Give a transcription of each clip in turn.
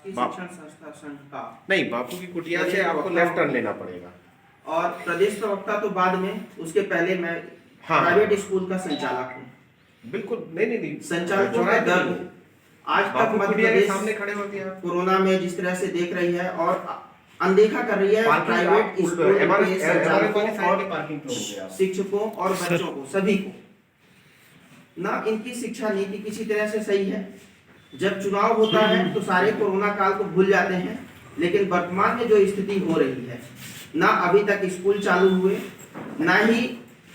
शिक्षण संस्था संघ का। नहीं, बापू की कुटिया से आपको लेफ्ट टर्न लेना पड़ेगा। और प्रदेश प्रवक्ता तो बाद में, उसके पहले मैं प्राइवेट स्कूल का संचालक हूँ। बिल्कुल, नहीं संचालकों का दर्द आज तक मध्य प्रदेश सामने खड़े होते हैं कोरोना में जिस तरह से देख रही है और अनदेखा कर रही है प्राइवेट स्कूल के संचालकों और शिक्षकों और बच्चों को, सभी को। ना इनकी शिक्षा नीति किसी तरह से सही है। जब चुनाव होता है तो सारे कोरोना काल को भूल जाते हैं, लेकिन वर्तमान में जो स्थिति हो रही है, ना अभी तक स्कूल चालू हुए, ना ही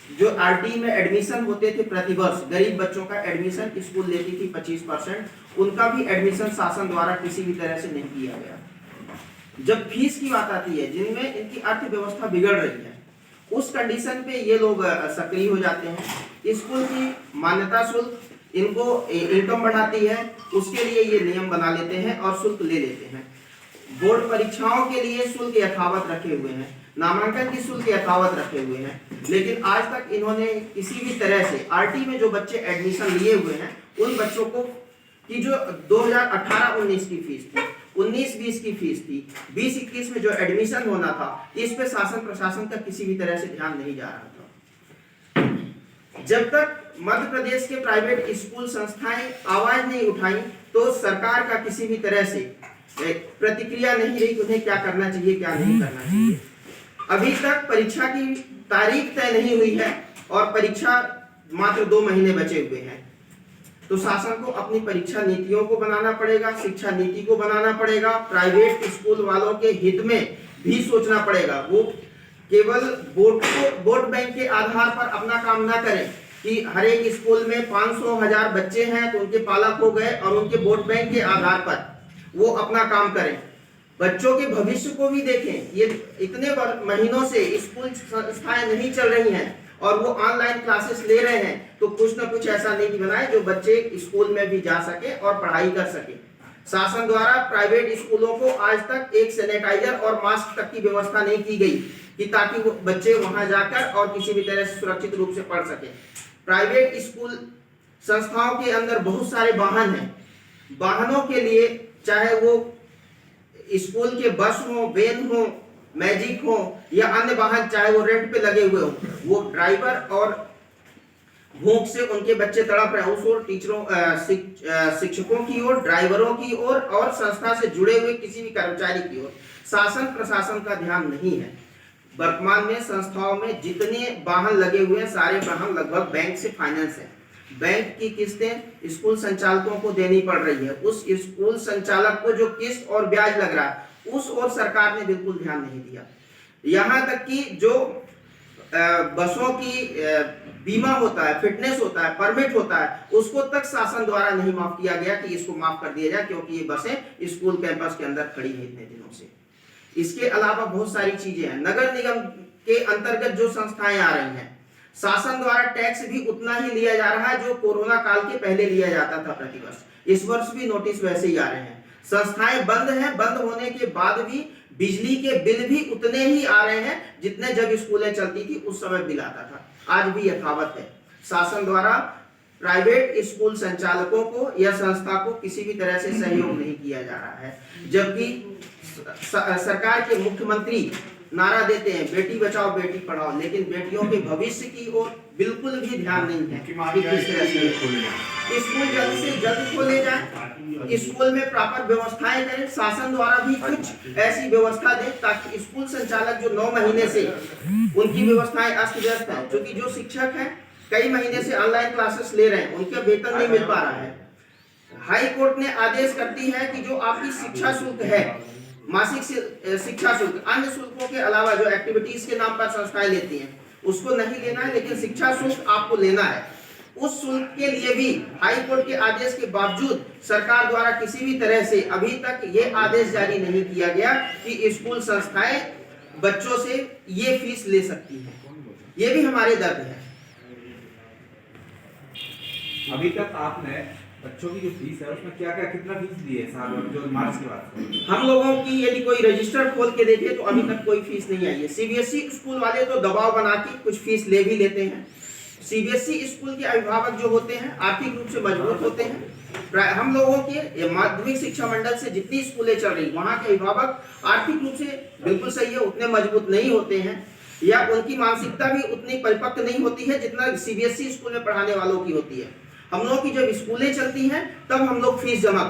जो आरटी में एडमिशन होते थे प्रतिवर्ष, गरीब बच्चों का एडमिशन स्कूल लेती थी 25%, उनका भी एडमिशन शासन द्वारा किसी भी तरह से नहीं किया गया। जब फीस की बात आती है, जिनमें इनकी अर्थव्यवस्था बिगड़ रही है, उस कंडीशन पे ये लोग सक्रिय हो जाते हैं। स्कूल की मान्यता शुल्क इनको इनकम बढ़ाती है, उसके लिए ये नियम बना लेते हैं और शुल्क ले लेते हैं। बोर्ड परीक्षाओं के लिए शुल्क यथावत रखे हुए हैं, नामांकन की शुल्क यथावत रखे हुए हैं, लेकिन आज तक इन्होंने किसी भी तरह से आरटी में जो बच्चे एडमिशन लिए हुए हैं, उन बच्चों को की जो 2018-19 की फीस थी, 19-20 की फीस थी, 20-21 में जो एडमिशन होना था, इस पे शासन प्रशासन का किसी भी तरह से ध्यान नहीं जा रहा था। जब तक मध्य प्रदेश के प्राइवेट स्कूल संस्थाएं आवाज नहीं उठाई, तो सरकार का किसी भी तरह से प्रतिक्रिया नहीं रही कि उन्हें क्या करना चाहिए, क्या नहीं करना चाहिए। अभी तक परीक्षा की तारीख तय नहीं हुई है और परीक्षा मात्र 2 महीने बचे हुए हैं। तो शासन को अपनी परीक्षा नीतियों को बनाना पड़ेगा, शिक्षा नीति को बनाना पड़ेगा, प्राइवेट स्कूल वालों के हित में भी सोचना पड़ेगा। वो केवल वोट बैंक के आधार पर अपना काम ना करें कि हर एक स्कूल में 500,000 बच्चे हैं तो उनके पालक हो गए और उनके वोट बैंक के आधार पर वो अपना काम करें। बच्चों के भविष्य को भी देखें। ये इतने महीनों से स्कूल संस्थाएं नहीं चल रही हैं और वो ऑनलाइन क्लासेस ले रहे हैं, तो कुछ ना कुछ ऐसा नीति बनाए जो बच्चे स्कूल में भी जा सके और पढ़ाई कर सके। शासन द्वारा प्राइवेट स्कूलों को आज तक एक सैनिटाइजर और मास्क तक की व्यवस्था नहीं की गई कि ताकि वो बच्चे वहां जाकर और किसी भी तरह से सुरक्षित रूप से पढ़ सके। प्राइवेट स्कूल संस्थाओं के अंदर बहुत सारे वाहन हैं। वाहनों के लिए चाहे वो स्कूल के बस हो, वैन हो, मैजिक हो या अन्य वाहन, चाहे वो रेंट पे लगे हुए हो, वो ड्राइवर और भूख से उनके बच्चे तड़प रहे हैं, उस ओर टीचरों शिक्षकों की ओर, ड्राइवरों की ओर और संस्था से जुड़े हुए किसी भी कर्मचारी की ओर शासन प्रशासन का ध्यान नहीं है। वर्तमान में संस्थाओं में जितने वाहन लगे हुए हैं, सारे वाहन लगभग बैंक से फाइनेंस है। बैंक की किस्तें स्कूल संचालकों को देनी पड़ रही है। उस स्कूल संचालक को जो किस्त और ब्याज लग रहा है, उस ओर सरकार ने बिल्कुल ध्यान नहीं दिया। यहाँ तक कि जो बसों की बीमा होता है, फिटनेस होता है, परमिट होता है, उसको तक शासन द्वारा नहीं माफ किया गया कि इसको माफ कर दिया जाए, क्योंकि ये बसें स्कूल कैंपस के अंदर खड़ी है इतने दिनों से। इसके अलावा बहुत सारी चीजें हैं। नगर निगम के अंतर्गत जो संस्थाएं आ रही हैं, शासन द्वारा टैक्स भी उतना ही लिया जा रहा है जो कोरोना काल के पहले लिया जाता था प्रतिवर्ष। इस वर्ष भी नोटिस वैसे ही आ रहे हैं। संस्थाएं बंद हैं, बंद होने के बाद भी बिजली के बिल भी उतने ही आ रहे हैं जितने जब स्कूलें चलती थी उस समय बिल आता था, आज भी यथावत है। शासन द्वारा प्राइवेट स्कूल संचालकों को या संस्था को किसी भी तरह से सहयोग नहीं किया जा रहा है, जबकि सरकार के मुख्यमंत्री नारा देते हैं बेटी बचाओ बेटी पढ़ाओ, लेकिन बेटियों के भविष्य की ओर बिल्कुल भी ध्यान नहीं है कि किस तरह से स्कूल जल्द से जल्द खोले जाए, स्कूल में प्रॉपर व्यवस्थाएं करें। शासन द्वारा भी कुछ ऐसी व्यवस्था दे ताकि स्कूल संचालक जो 9 महीने से उनकी व्यवस्थाएं अस्त व्यस्त है, क्योंकि जो शिक्षक हैं कई महीने से ऑनलाइन क्लासेस ले रहे हैं, उनका वेतन नहीं मिल पा रहा है। हाई कोर्ट ने आदेश करती है कि जो आपकी शिक्षा शुल्क है, मासिक शिक्षा शुल्क, अन्य शुल्कों के अलावा जो एक्टिविटीज के नाम पर संस्थाएं लेती हैं उसको नहीं लेना है, लेकिन शिक्षा शुल्क आपको लेना है। उस शुल्क के लिए भी हाई कोर्ट के आदेश के बावजूद सरकार द्वारा किसी भी तरह से अभी तक ये आदेश जारी नहीं किया गया कि स्कूल संस्थाएं बच्चों से ये फीस ले सकती हैं। ये भी हमारे दर्द है। अभी तक आपने बच्चों की जो फीस है उसमें क्या क्या कितना फीस दी है साल में, जो मार्च की बात है? हम लोगों की यदि कोई रजिस्टर खोल के देखे तो अभी तक कोई फीस नहीं आई है। सीबीएसई स्कूल वाले तो दबाव बना के कुछ फीस ले भी लेते हैं। सीबीएसई स्कूल के अभिभावक जो होते हैं आर्थिक रूप से मजबूत होते हैं। हम लोगों के माध्यमिक शिक्षा मंडल से जितनी स्कूलें चल रही वहां के अभिभावक आर्थिक रूप से बिल्कुल सही है, उतने मजबूत नहीं होते हैं या उनकी मानसिकता भी उतनी परिपक्व नहीं होती है जितना सीबीएसई स्कूल में पढ़ाने वालों की होती है। हम लोगों की जब स्कूलें चलती हैं तब हम लोग फीस जमा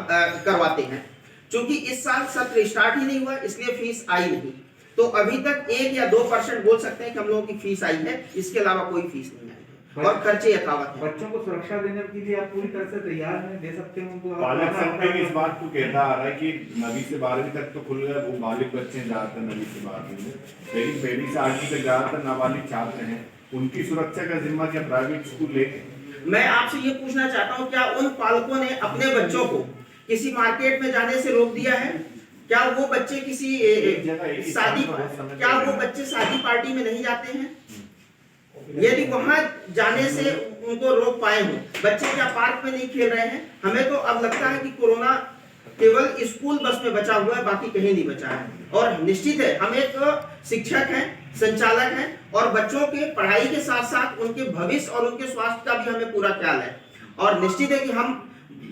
करवाते हैं। क्योंकि इस साल सत्र स्टार्ट ही नहीं हुआ इसलिए फीस आई नहीं, तो अभी तक 1 या 2% बोल सकते हैं कि हम लोगों की फीस आई है, इसके अलावा कोई फीस नहीं आई है और खर्चे यथावत हैं। बच्चों को सुरक्षा देने के लिए आप पूरी तरह से तैयार हैं, दे सकते हैं उनको? पालक संघ इस बात को कहता आ रहा है कि 9वीं से 12वीं तक तो खुल गया, वो बालिग बच्चे ज्यादातर 9वीं से 12वीं में, लेकिन 1ली से 8वीं तक ज्यादातर नाबालिग छात्र हैं, उनकी सुरक्षा का जिम्मा क्या प्राइवेट स्कूल लेंगे? मैं आपसे ये पूछना चाहता हूँ, क्या उन पालकों ने अपने बच्चों को किसी मार्केट में जाने से रोक दिया है? क्या वो बच्चे किसी शादी पार्टी में नहीं जाते हैं? यदि वहां जाने से उनको रोक पाए हो, बच्चे क्या पार्क में नहीं खेल रहे हैं? हमें तो अब लगता है कि कोरोना केवल स्कूल बस में बचा हुआ है, बाकी कहीं नहीं बचा है। और निश्चित है हम एक शिक्षक हैं, संचालक हैं और बच्चों के पढ़ाई के साथ साथ उनके भविष्य और उनके स्वास्थ्य का भी हमें पूरा ख्याल है और निश्चित है कि हम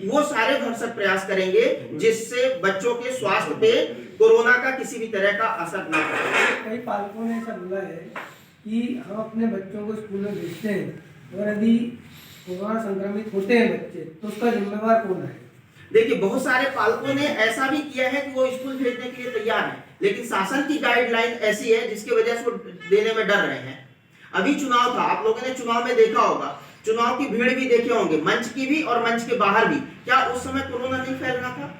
वो सारे भरसक प्रयास करेंगे जिससे बच्चों के स्वास्थ्य पे कोरोना का किसी भी तरह का असर ना पड़े। कई पालकों ने ऐसा बोला है कि हम अपने बच्चों को स्कूल में भेजते हैं और यदि कोरोना संक्रमित होते हैं बच्चे तो उसका जिम्मेवार कौन है? देखिए, बहुत सारे पालकों ने ऐसा भी किया है कि वो स्कूल भेजने के लिए तैयार हैं, लेकिन शासन की गाइडलाइन ऐसी है जिसकी वजह से वो देने में डर रहे हैं। अभी चुनाव था, आप लोगों ने चुनाव में देखा होगा, चुनाव की भीड़ भी देखे होंगे, मंच की भी और मंच के बाहर भी। क्या उस समय कोरोना नहीं फैल रहा था?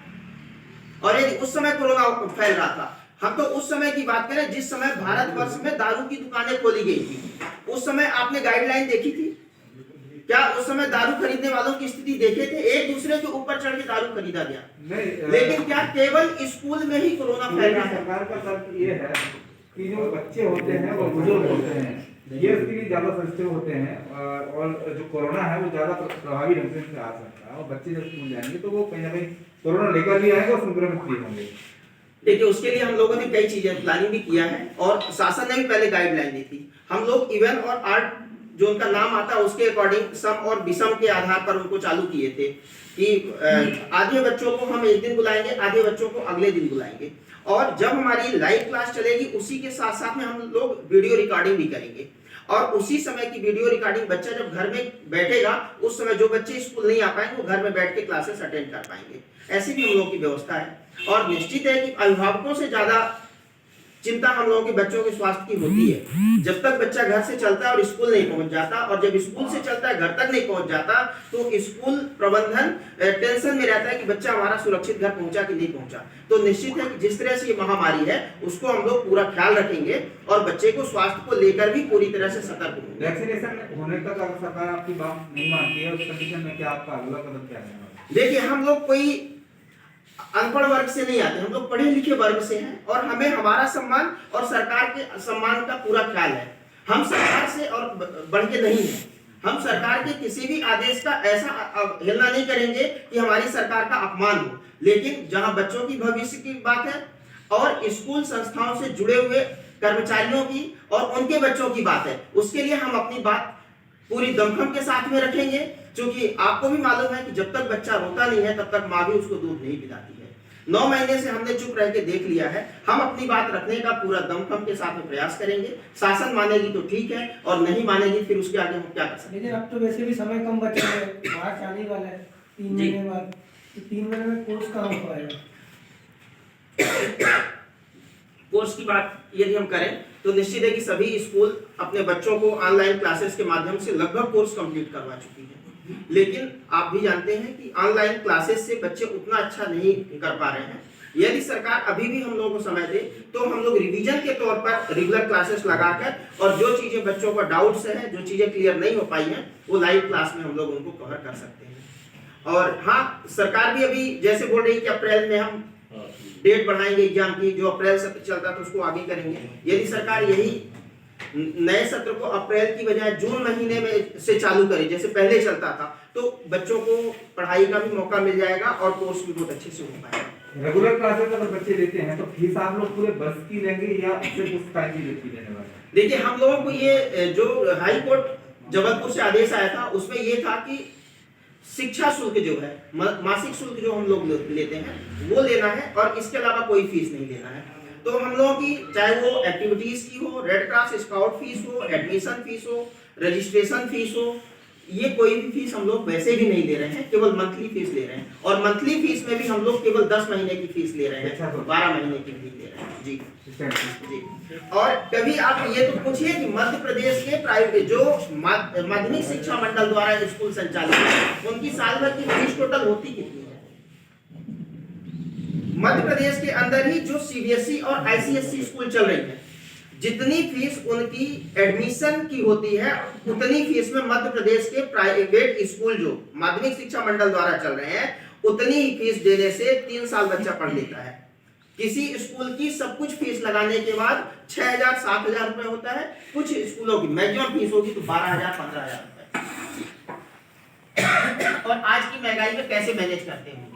और यदि उस समय कोरोना फैल रहा था, हम तो उस समय की बात करें जिस समय भारतवर्ष में दारू की दुकानें खोली गई थी, उस समय आपने गाइडलाइन देखी थी? क्या उस समय दारू खरीदने वालों की स्थिति देखे थे? एक दूसरे के ऊपर चढ़ के दारू खरीदा गया नहीं, लेकिन क्या केवल स्कूल में ही कोरोना फैल रहा है? सरकार का तर्क ये है कि जो बच्चे होते हैं वो बुजुर्ग होते हैं, ये इसके लिए ज्यादा सेंसिटिव होते हैं और जो कोरोना है वो ज्यादा प्रभावी ढंग से आ सकता है और बच्चे जब स्कूल जाएंगे तो वो कहीं ना कहीं कोरोना लेकर भी आएंगे और संक्रमित भी होंगे। देखिए, उसके लिए हम लोगों ने कई चीजें प्लानिंग भी किया है और शासन ने भी पहले गाइडलाइन दी थी। हम लोग इवन और आर्ट जो उनका नाम आता है उसके अकॉर्डिंग सम और विषम के आधार पर उनको चालू किए थे कि आधे बच्चों को हम एक दिन बुलाएंगे, आधे बच्चों को अगले दिन बुलाएंगे और जब हमारी लाइव क्लास चलेगी उसी के साथ साथ में हम लोग वीडियो रिकॉर्डिंग भी करेंगे और उसी समय की वीडियो रिकॉर्डिंग बच्चा जब घर में बैठेगा उस समय जो बच्चे स्कूल नहीं आ पाएंगे वो घर में बैठ के क्लासेस अटेंड कर पाएंगे। ऐसी भी हम लोगों की व्यवस्था है और निश्चित है कि अभिभावकों से ज्यादा चिंता हम लोगों के बच्चों के स्वास्थ्य की होती है। जब तक बच्चा घर से चलता है और स्कूल नहीं पहुंच जाता और जब स्कूल से चलता है घर तक नहीं पहुंच जाता तो स्कूल प्रबंधन टेंशन में रहता है कि बच्चा हमारा सुरक्षित घर पहुंचा कि नहीं पहुंचा। तो निश्चित है कि जिस तरह से ये महामारी है उसको हम लोग पूरा ख्याल रखेंगे और बच्चे को स्वास्थ्य को लेकर भी पूरी तरह से सतर्क होंगे। वैक्सीनेशन होने तक अगर सरकार आपकी बात नहीं मानती है उस कंडीशन में क्या आपका अगला कदम क्या है? देखिए, हम लोग कोई अनपढ़ वर्ग से नहीं आते, हम लोग पढ़े लिखे वर्ग से हैं और हमें हमारा सम्मान और सरकार के सम्मान का पूरा ख्याल है। हम सरकार से और बढ़ के नहीं हैं। हम सरकार के किसी भी आदेश का ऐसा अवहेलना नहीं करेंगे कि हमारी सरकार का अपमान हो, लेकिन जहां बच्चों की भविष्य की बात है और स्कूल संस्थाओं से जुड़े हुए कर्मचारियों की और उनके बच्चों की बात है, उसके लिए हम अपनी बात पूरी दमखम के साथ में रखेंगे। क्योंकि आपको भी मालूम है कि जब तक बच्चा रोता नहीं है तब तक माँ भी उसको दूध नहीं पिलाती है। 9 महीने से हमने चुप रह के देख लिया है। हम अपनी बात रखने का पूरा दमखम के साथ में प्रयास करेंगे। शासन मानेगी तो ठीक है और नहीं मानेगी फिर उसके आगे हम क्या कर सकते हैं। लेकिन अब तो वैसे भी समय कम बचा है, मार्च आने वाला है 3 महीने बाद, तो 3 महीने में कोर्स कहाँ हो पाएगा? कोर्स की बात यदि हम करें तो निश्चित है कि सभी स्कूल अपने बच्चों को ऑनलाइन क्लासेस के माध्यम से लगभग कोर्स कंप्लीट करवा चुकी है, लेकिन आप भी जानते हैं कि ऑनलाइन क्लासेस से बच्चे उतना अच्छा नहीं कर पा रहे हैं। यदि सरकार अभी भी हम लोगों को समय दे तो हम लोग रिवीजन के तौर पर रेगुलर क्लासेस लगाकर और जो चीजें बच्चों को डाउट्स हैं, जो चीजें क्लियर नहीं हो पाई हैं, वो लाइव क्लास में हम लोग उनको कवर कर सकते हैं। और हाँ, सरकार भी अभी जैसे बोल रही है कि अप्रैल में हम डेट बढ़ाएंगे एग्जाम की, जो अप्रैल सत्र चलता था उसको आगे करेंगे। यदि सरकार यही नए सत्र को अप्रैल की बजाय जून महीने में से चालू करे जैसे पहले चलता था तो बच्चों को पढ़ाई का भी मौका मिल जाएगा और कोर्स भी बहुत अच्छे से हो पाएगा। रेगुलर क्लासेस अगर बच्चे लेते हैं तो फीस आप लोग पूरे वर्ष की लेंगे या सिर्फ उस टाइम की लेने वाले? देखिए, हम लोगों को ये जो हाई कोर्ट जबलपुर से आदेश आया था, उसमें ये था कि शिक्षा शुल्क जो है, मासिक शुल्क जो हम लोग लेते हैं वो लेना है और इसके अलावा कोई फीस नहीं लेना है। तो हम लोगों की चाहे वो एक्टिविटीज की हो, रेड क्रॉस स्काउट फीस हो, एडमिशन फीस हो, रजिस्ट्रेशन फीस हो, ये कोई भी फीस हम लोग वैसे भी नहीं ले रहे हैं, केवल मंथली फीस ले रहे हैं। और मंथली फीस में भी हम लोग केवल 10 महीने की फीस ले रहे हैं, 12 महीने की फीस ले रहे हैं जी जी। और कभी आप ये तो पूछिए कि मध्य प्रदेश के प्राइवेट जो माध्यमिक शिक्षा मंडल द्वारा स्कूल संचालित है, उनकी साल भर की फीस टोटल होती कितनी है? मध्य प्रदेश के अंदर ही जो सीबीएसई और आईसीएसई स्कूल चल रही है, जितनी फीस उनकी एडमिशन की होती है, उतनी फीस में मध्य प्रदेश के प्राइवेट स्कूल जो माध्यमिक शिक्षा मंडल द्वारा चल रहे हैं, उतनी ही फीस देने से 3 साल बच्चा पढ़ लेता है। किसी स्कूल की सब कुछ फीस लगाने के बाद 6,000 7,000 रुपए होता है, कुछ स्कूलों की मैक्सिमम फीस होगी तो 12,000 15,000 रुपए। और आज की महंगाई में कैसे मैनेज करते होंगे?